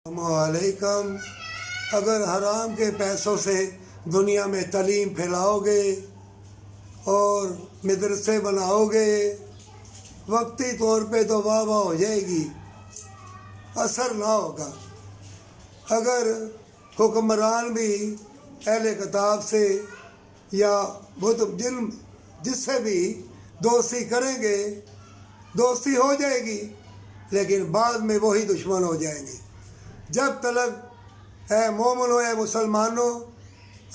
अलैकुम। अगर हराम के पैसों से दुनिया में तालीम फैलाओगे और मदरसे बनाओगे, वक्ती तौर पे तो वाह वाह हो जाएगी, असर ना होगा। अगर हुक्मरान भी अहले किताब से या जिससे भी दोस्ती करेंगे, दोस्ती हो जाएगी, लेकिन बाद में वही दुश्मन हो जाएंगे। जब तलक है मोमिनो है मुसलमानों,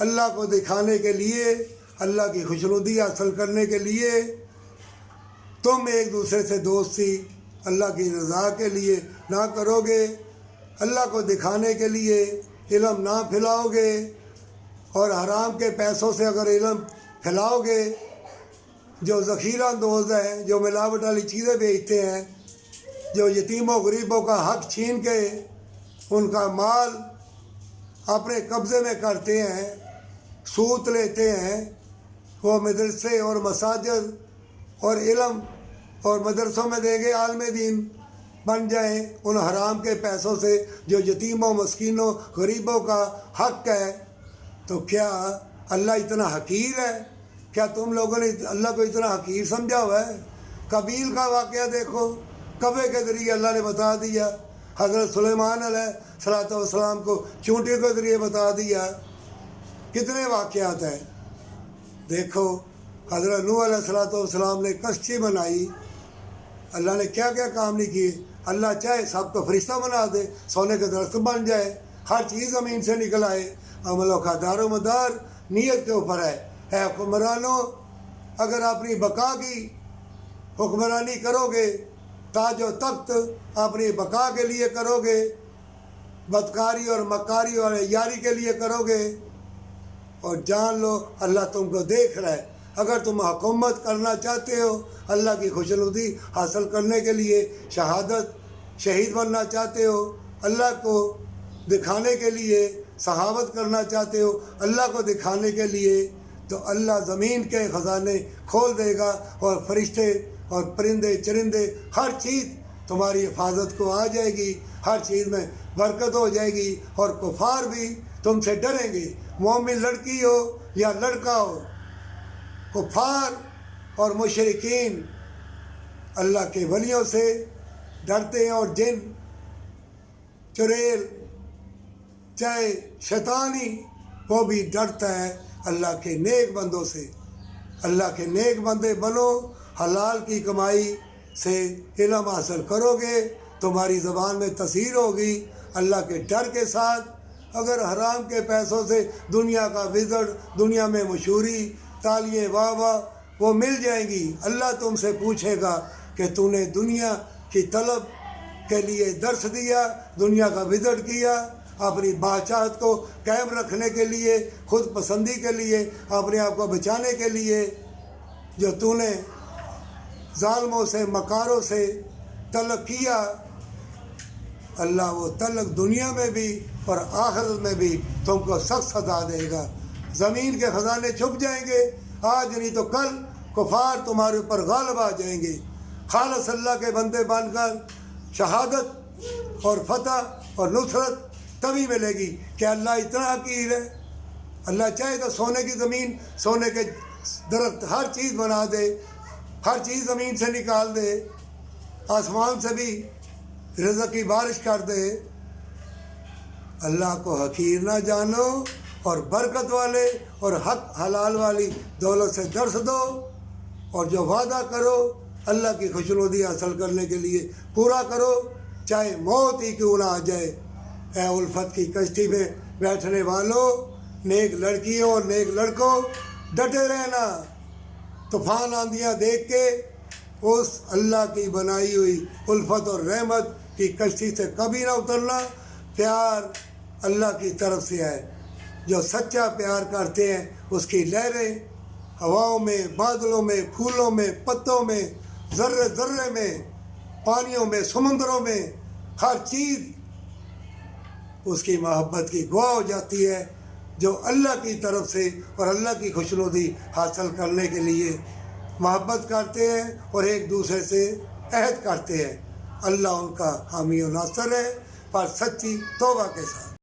अल्लाह को दिखाने के लिए, अल्लाह की खुशनुदी हासिल करने के लिए तुम एक दूसरे से दोस्ती अल्लाह की रज़ा के लिए ना करोगे, अल्लाह को दिखाने के लिए इल्म ना फैलाओगे और हराम के पैसों से अगर इल्म फैलाओगे, जो ज़ख़ीरा अंदोज़ है, जो मिलावट वाली चीज़ें बेचते हैं, जो यतीमों गरीबों का हक़ छीन के उनका माल अपने कब्ज़े में करते हैं, सूद लेते हैं, वो मदरसे और मसाजिद और इल्म और मदरसों में देंगे, आलम दीन बन जाएं उन हराम के पैसों से जो यतीमों मस्कीनों गरीबों का हक़ है। तो क्या अल्लाह इतना हकीर है? क्या तुम लोगों ने अल्लाह को इतना हकीर समझा हुआ है? कबील का वाक़या देखो, कब्र के ज़रिए अल्लाह ने बता दिया, हज़रत सुलेमान अलैहिस्सलाम को चूंटी के ज़रिए बता दिया। कितने वाक़यात हैं देखो। हज़रत नूह अलैहिस्सलाम ने कश्ती बनाई, अल्लाह ने क्या क्या काम नहीं किए। अल्लाह चाहे सबको फरिश्ता बना दे, सोने के दरख्त बन जाए, हर चीज़ ज़मीन से निकल आए। अमलों का दारो मदार नीयत के ऊपर है हुक्मरानों, अगर अपनी बका की हुक्मरानी करोगे, ताजो तख्त अपनी बका के लिए करोगे, बदकारी और मकारी और यारी के लिए करोगे, और जान लो अल्लाह तुमको देख रहा है। अगर तुम हुकूमत करना चाहते हो, अल्लाह की खुशनुदी हासिल करने के लिए, शहादत शहीद बनना चाहते हो, अल्लाह को दिखाने के लिए, सहावत करना चाहते हो अल्लाह को दिखाने के लिए, तो अल्लाह ज़मीन के ख़जाने खोल देगा और फरिश्ते और परिंदे चरिंदे हर चीज़ तुम्हारी हिफाजत को आ जाएगी, हर चीज़ में बरकत हो जाएगी और कुफार भी तुमसे डरेंगे। मोमिन लड़की हो या लड़का हो, कुफार और मुशरिकीन अल्लाह के वलियों से डरते हैं, और जिन चुड़ैल चाहे शैतानी वो भी डरता है अल्लाह के नेक बंदों से। अल्लाह के नेक बंदे बनो, हलाल की कमाई से इल्म हासिल करोगे, तुम्हारी ज़बान में तसीर होगी अल्लाह के डर के साथ। अगर हराम के पैसों से दुनिया का विज़ड़, दुनिया में मशहूरी, तालियाँ वाह वाह वो मिल जाएंगी, अल्लाह तुमसे पूछेगा कि तूने दुनिया की तलब के लिए दर्स दिया, दुनिया का विज़ड़ किया, अपनी बादशाहत को कायम रखने के लिए, खुद पसंदी के लिए, अपने आप को बचाने के लिए, जो तूने ज़ालिमों से मकारों से तलब किया, अल्लाह वो तलब दुनिया में भी और आखिरत में भी तुमको सख्त सजा देगा। ज़मीन के ख़जाने छुप जाएंगे, आज नहीं तो कल कुफार तुम्हारे ऊपर गालिब आ जाएंगे। खालिस अल्लाह के बंदे बनकर शहादत और फतह और नुसरत तभी मिलेगी कि अल्लाह इतना हकीर है। अल्लाह चाहे तो सोने की ज़मीन, सोने के दरख्त, हर चीज़ बना दे, हर चीज़ ज़मीन से निकाल दे, आसमान से भी रिज़्क़ की बारिश कर दे। अल्लाह को हकीर ना जानो और बरकत वाले और हक हलाल वाली दौलत से दर्स दो, और जो वादा करो अल्लाह की खुशनुदी हासिल करने के लिए पूरा करो, चाहे मौत ही क्यों ना आ जाए। ए उल्फत की कश्ती में बैठने वालों, नेक लड़कियों और नेक लड़कों, डटे रहना। तूफ़ान आंधियाँ देख के उस अल्लाह की बनाई हुई उल्फत और रहमत की कश्ती से कभी ना उतरना। प्यार अल्लाह की तरफ से है, जो सच्चा प्यार करते हैं उसकी लहरें हवाओं में, बादलों में, फूलों में, पत्तों में, ज़र्रे ज़र्रे में, पानियों में, समुद्रों में, हर चीज़ उसकी मोहब्बत की गवाह हो जाती है। जो अल्लाह की तरफ से और अल्लाह की खुशनुदी हासिल करने के लिए मोहब्बत करते हैं और एक दूसरे से अहद करते हैं, अल्लाह उनका हामी और नासर है। پر سچی توبہ کے ساتھ۔